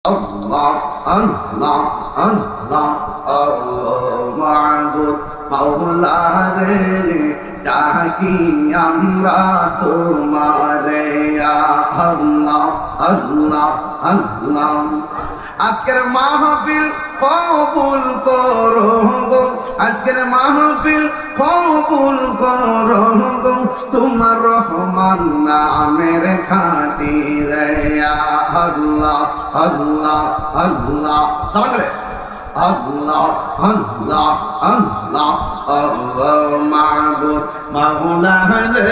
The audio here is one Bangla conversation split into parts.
আল্লাহ আল্লাহ আল্লাহ মাবুদ মাওলা রে ডাকি আমরা তোমারে আল্লাহ আল্লাহ আল্লাহ। আজকের মাহফিল কবুল করো গো, আজকের মাহফিল কবুল করো গো, তোমার রহমান নামের খাতিরে আল্লাহ আল্লাহ আল্লাহ। সালাম করে আল্লাহ আল্লাহ আল্লাহ আল্লাহ মাবুদ মাওলা রে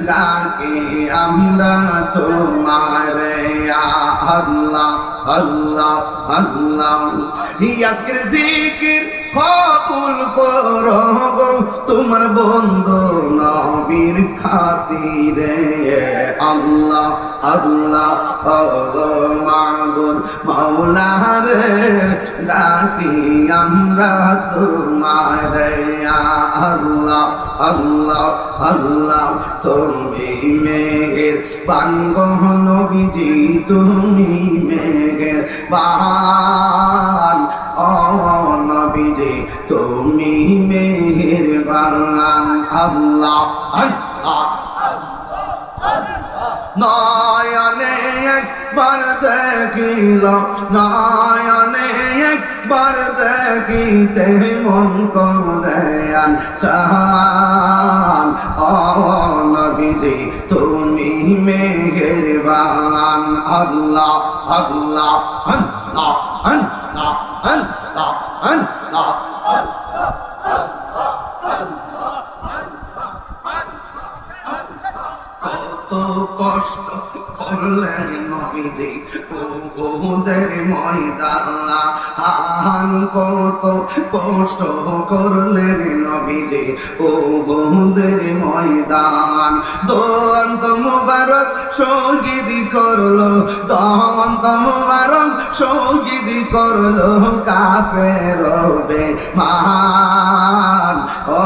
ডাকি আমরা তোমারে আল্লাহ আল্লাহ আল্লাহ। আজকের জিকির কবুল করো গো, তোমার বন্ধু নবীর খাতিরে আল্লাহ আল্লাহ মাবুদ মাওলা রে ডাকি আমরা তোমারে আল্লাহ আল্লাহ আল্লাহ। তুমি মেঘের বাঙ্গো নবীজি, তুমি মেঘের বান ও নবীজি, তুমি মেহেরবান আল্লাহ আল্লাহ। নয়নে একবার দেখিল, নয়নে একবার দেখিতে মন করে চান ও নবীজি, তুমি মেহেরবান আল্লাহ আল্লাহ আল্লাহ আল্লাহ আল্লাহ আল্লাহ। কত কষ্ট করলেন নবীজি উহুদের ময়দান, কত কষ্ট করলেন নবীজি উহুদের ময়দান। দন্ত মুবারক শহীদ করলো, দন্ত মুবারক শহীদ করলো কাফের বেঈমান ও